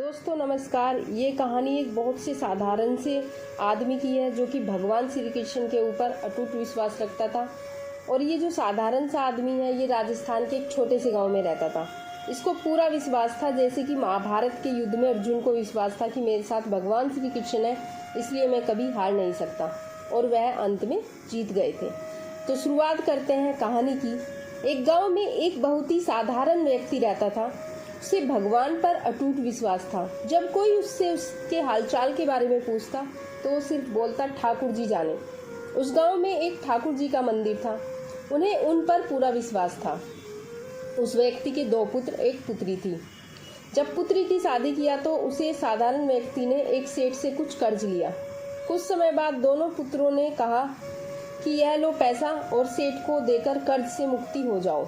दोस्तों नमस्कार। ये कहानी एक बहुत से साधारण से आदमी की है जो कि भगवान श्री कृष्ण के ऊपर अटूट विश्वास रखता था। और ये जो साधारण सा आदमी है ये राजस्थान के एक छोटे से गांव में रहता था। इसको पूरा विश्वास था जैसे कि महाभारत के युद्ध में अर्जुन को विश्वास था कि मेरे साथ भगवान श्री कृष्ण है, इसलिए मैं कभी हार नहीं सकता। और वह अंत में जीत गए थे। तो शुरुआत करते हैं कहानी की। एक गाँव में एक बहुत ही साधारण व्यक्ति रहता था। उसे भगवान पर अटूट विश्वास था। जब कोई उससे उसके हालचाल के बारे में पूछता तो वो सिर्फ बोलता ठाकुर जी जाने। उस गांव में एक ठाकुर जी का मंदिर था। उन्हें उन पर पूरा विश्वास था। उस व्यक्ति के 2 पुत्र एक पुत्री थी। जब पुत्री की शादी किया तो उसे साधारण व्यक्ति ने एक सेठ से कुछ कर्ज लिया। कुछ समय बाद दोनों पुत्रों ने कहा कि यह लो पैसा और सेठ को देकर कर्ज से मुक्ति हो जाओ।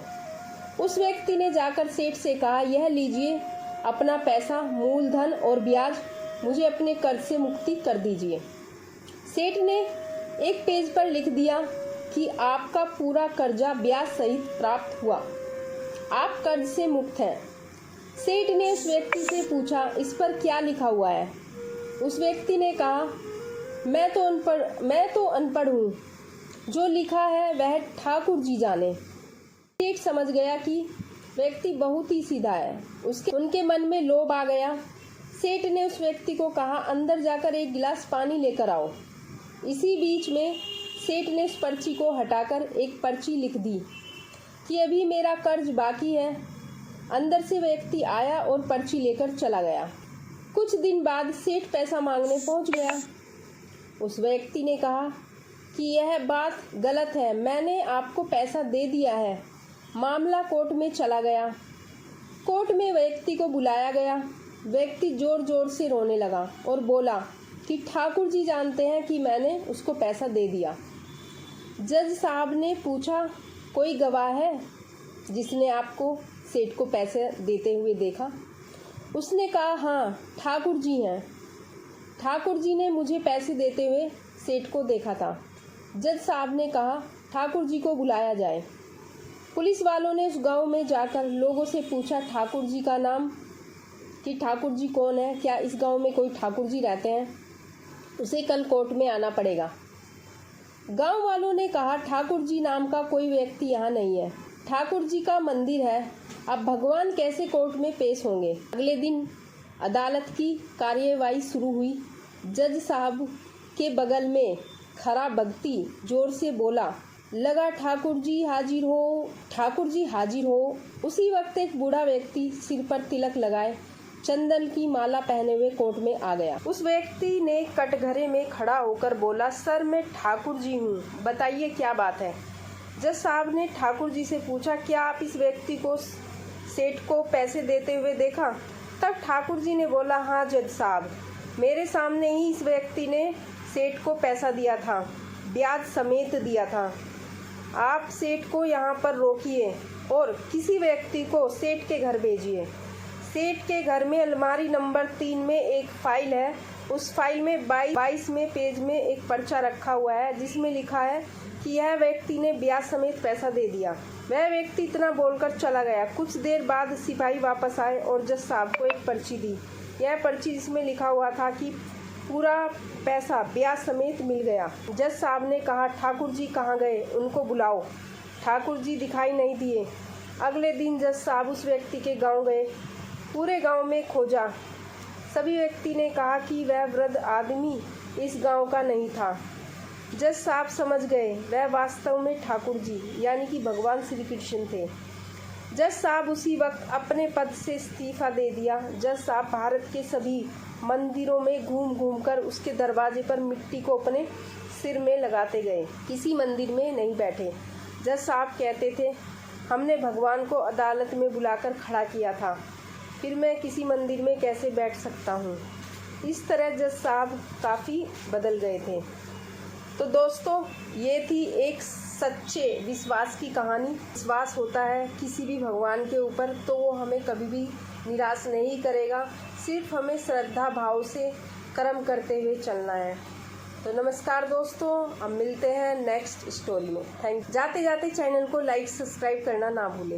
उस व्यक्ति ने जाकर सेठ से कहा, यह लीजिए अपना पैसा, मूलधन और ब्याज, मुझे अपने कर्ज से मुक्ति कर दीजिए। सेठ ने एक पेज पर लिख दिया कि आपका पूरा कर्जा ब्याज सहित प्राप्त हुआ, आप कर्ज से मुक्त हैं। सेठ ने उस व्यक्ति से पूछा, इस पर क्या लिखा हुआ है? उस व्यक्ति ने कहा, मैं तो अनपढ़ हूँ, जो लिखा है वह ठाकुर जी जाने। सेठ समझ गया कि व्यक्ति बहुत ही सीधा है। उनके मन में लोभ आ गया। सेठ ने उस व्यक्ति को कहा, अंदर जाकर एक गिलास पानी लेकर आओ। इसी बीच में सेठ ने उस पर्ची को हटाकर एक पर्ची लिख दी कि अभी मेरा कर्ज बाकी है। अंदर से व्यक्ति आया और पर्ची लेकर चला गया। कुछ दिन बाद सेठ पैसा मांगने पहुंच गया। उस व्यक्ति ने कहा कि यह बात गलत है, मैंने आपको पैसा दे दिया है। मामला कोर्ट में चला गया। कोर्ट में व्यक्ति को बुलाया गया। व्यक्ति जोर जोर से रोने लगा और बोला कि ठाकुर जी जानते हैं कि मैंने उसको पैसा दे दिया। जज साहब ने पूछा, कोई गवाह है जिसने आपको सेठ को पैसे देते हुए देखा? उसने कहा, हाँ ठाकुर जी हैं। ठाकुर जी ने मुझे पैसे देते हुए सेठ को देखा था। जज साहब ने कहा, ठाकुर जी को बुलाया जाए। पुलिस वालों ने उस गांव में जाकर लोगों से पूछा ठाकुर जी का नाम, कि ठाकुर जी कौन है, क्या इस गांव में कोई ठाकुर जी रहते हैं? उसे कल कोर्ट में आना पड़ेगा। गांव वालों ने कहा, ठाकुर जी नाम का कोई व्यक्ति यहाँ नहीं है। ठाकुर जी का मंदिर है, अब भगवान कैसे कोर्ट में पेश होंगे? अगले दिन अदालत की कार्यवाही शुरू हुई। जज साहब के बगल में खड़ा व्यक्ति जोर से बोला, लगा ठाकुर जी हाजिर हो, ठाकुर जी हाजिर हो। उसी वक्त एक बूढ़ा व्यक्ति सिर पर तिलक लगाए, चंदन की माला पहने हुए कोर्ट में आ गया। उस व्यक्ति ने कटघरे में खड़ा होकर बोला, सर मैं ठाकुर जी हूँ, बताइए क्या बात है? जज साहब ने ठाकुर जी से पूछा, क्या आप इस व्यक्ति को सेठ को पैसे देते हुए देखा? तब ठाकुर जी ने बोला, हाँ जज साहब, मेरे सामने ही इस व्यक्ति ने सेठ को पैसा दिया था, ब्याज समेत दिया था। आप सेठ को यहाँ पर रोकिए और किसी व्यक्ति को सेठ के घर भेजिए। सेठ के घर में अलमारी नंबर 3 में एक फाइल है। उस फाइल में 22वें पेज में एक पर्चा रखा हुआ है जिसमें लिखा है कि यह व्यक्ति ने ब्याज समेत पैसा दे दिया। वह व्यक्ति इतना बोलकर चला गया। कुछ देर बाद सिपाही वापस आए और जज साहब को एक पर्ची दी। यह पर्ची जिसमें लिखा हुआ था कि पूरा पैसा ब्याज समेत मिल गया। जज साहब ने कहा, ठाकुर जी कहाँ गए, उनको बुलाओ। ठाकुर जी दिखाई नहीं दिए। अगले दिन जज साहब उस व्यक्ति के गांव गए। पूरे गांव में खोजा। सभी व्यक्ति ने कहा कि वह वृद्ध आदमी इस गांव का नहीं था। जज साहब समझ गए वह वास्तव में ठाकुर जी यानी कि भगवान श्री कृष्ण थे। जज साहब उसी वक्त अपने पद से इस्तीफा दे दिया। जज साहब भारत के सभी मंदिरों में घूम घूम कर उसके दरवाजे पर मिट्टी को अपने सिर में लगाते गए, किसी मंदिर में नहीं बैठे। जज साहब कहते थे, हमने भगवान को अदालत में बुलाकर खड़ा किया था, फिर मैं किसी मंदिर में कैसे बैठ सकता हूँ? इस तरह जज साहब काफ़ी बदल गए थे। तो दोस्तों ये थी एक सच्चे विश्वास की कहानी। विश्वास होता है किसी भी भगवान के ऊपर तो वो हमें कभी भी निराश नहीं करेगा। सिर्फ हमें श्रद्धा भाव से कर्म करते हुए चलना है। तो नमस्कार दोस्तों, हम मिलते हैं नेक्स्ट स्टोरी में। जाते जाते चैनल को लाइक सब्सक्राइब करना ना भूलें।